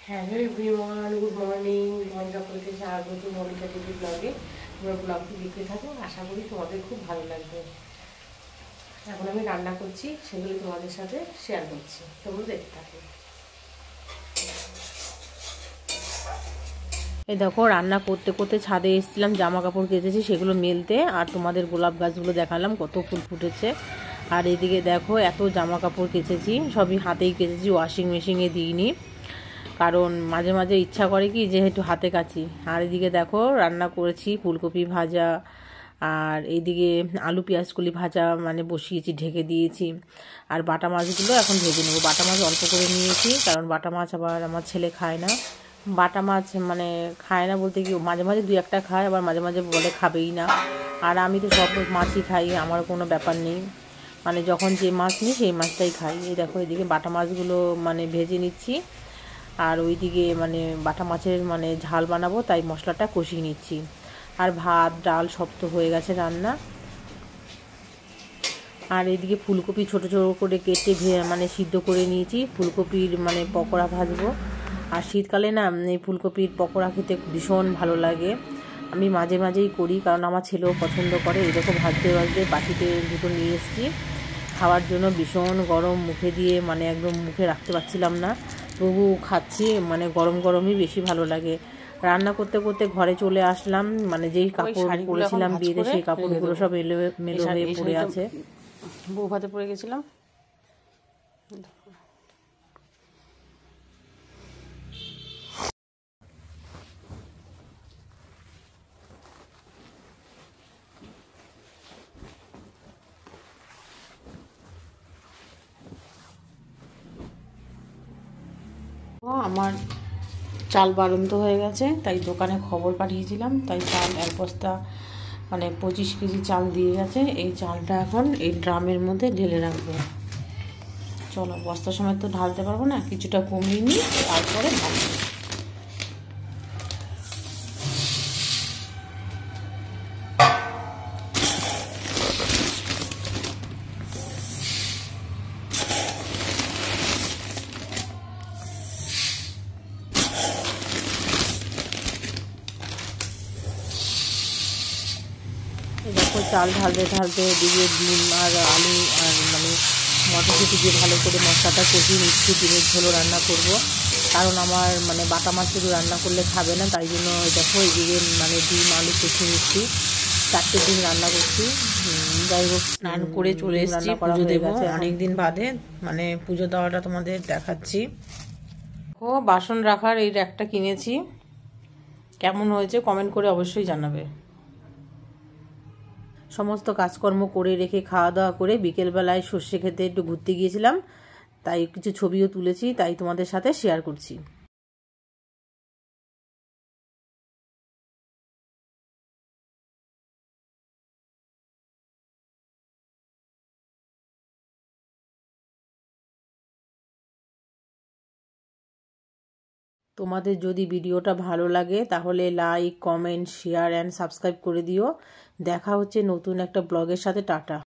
Hello everyone, good morning. Monika বলতে স্বাগত Monika TV ব্লগে। তোমরা ব্লগটি দেখতে থাকো, আশা করি তোমাদের খুব ভালো লাগবে। এখন আমি রান্না করছি, সেগুলো তোমাদের সাথে শেয়ার করছি, তোমরা দেখতে থাকো। এই দেখো, রান্না করতে করতে ছাদে এসেছিলাম, জামা কাপড় কেচেছি সেগুলো মেলতে, আর তোমাদের গোলাপ গাছগুলো দেখালাম কত ফুল ফুটেছে। আর এদিকে দেখো, এত জামা কাপড় কেচেছি, সবই হাতেই কেচেছি, ওয়াশিং মেশিনে দিইনি, কারণ মাঝে মাঝে ইচ্ছা করে কি যেহেতু হাতে কাচি। আর এদিকে দেখো, রান্না করেছি ফুলকপি ভাজা, আর এইদিকে আলু পেঁয়াজকলি ভাজা মানে বসিয়েছি, ঢেকে দিয়েছি। আর বাটা মাছগুলো এখন ভেজে নেবো। বাটা মাছ অল্প করে নিয়েছি, কারণ বাটা মাছ আবার আমার ছেলে খায় না। বাটা মাছ মানে খায় না বলতে কি, মাঝে মাঝে দুই একটা খায়, আবার মাঝে মাঝে বলে খাবেই না। আর আমি তো সব মাছই খাই, আমার কোনো ব্যাপার নেই, মানে যখন যে মাছ নিই সেই মাছটাই খাই। এই দেখো, এদিকে বাটা মাছগুলো মানে ভেজে নিচ্ছি, আর ওইদিকে মানে বাটা মাছের মানে ঝাল বানাবো, তাই মশলাটা কষিয়ে নিচ্ছি। আর ভাত ডাল সব তো হয়ে গেছে রান্না। আর এদিকে ফুলকপি ছোট ছোট করে কেটে মানে সিদ্ধ করে নিয়েছি, ফুলকপির মানে পকোড়া ভাজবো। আর শীতকালে না এই ফুলকপির পকোড়া খেতে ভীষণ ভালো লাগে, আমি মাঝে মাঝেই করি, কারণ আমার ছেলেও পছন্দ করে। এই দেখো, ভাজতে ভাজতে বাটিতে দুটো নিয়ে এসেছি খাওয়ার জন্য। ভীষণ গরম, মুখে দিয়ে মানে একদম মুখে রাখতে পারছিলাম না, তবু খাচ্ছি, মানে গরম গরমই বেশি ভালো লাগে। রান্না করতে করতে ঘরে চলে আসলাম, মানে যেই কাপড় পরেছিলাম বিয়েতে সেই কাপড়গুলো সব মেলো হয়ে পড়ে আছে। বউ ভাতে পড়ে গেছিলাম। আমার চাল বাড়ন্ত হয়ে গেছে, তাই দোকানে খবর পাঠিয়েছিলাম, তাই চাল এক বস্তা মানে 25 কেজি চাল দিয়ে গেছে। এই চালটা এখন এই ড্রামের মধ্যে ঢেলে রাখবো। চলো, বস্তার সময় তো ঢালতে পারবো না, কিছুটা কমিয়ে নিই, তারপরে ঢালবো। দেখো, চাল ঢালতে ঢালতে এদিকে ডিম আর আলু আর মানে মটরশুঁটি দিয়ে ভালো করে মশলাটা কষিয়ে নিচ্ছি। ডিমের ঝোলও রান্না করব, কারণ আমার মানে বাটা মাছ শুধু রান্না করলে খাবে না, তাই জন্য দেখো এদিকে মানে ডিম আলু কষিয়ে নিচ্ছি। 4টে ডিম রান্না করছি। যাই হোক, স্নান করে চলে এসেছি, পুজো দেবো অনেকদিন বাদে, মানে পুজো দেওয়াটা তোমাদের দেখাচ্ছি। ও বাসন রাখার এই র্যাকটা কিনেছি, কেমন হয়েছে কমেন্ট করে অবশ্যই জানাবে। সমস্ত কাজকর্ম করে রেখে খাওয়া দাওয়া করে বিকেলবেলায় সর্ষে খেতে একটু ঘুরতে গিয়েছিলাম, তাই কিছু ছবিও তুলেছি, তাই তোমাদের সাথে শেয়ার করছি। তোমাদের যদি ভিডিওটা ভালো লাগে তাহলে like comment share and subscribe করে দিও। দেখা হচ্ছে নতুন একটা ব্লগের সাথে। টাটা।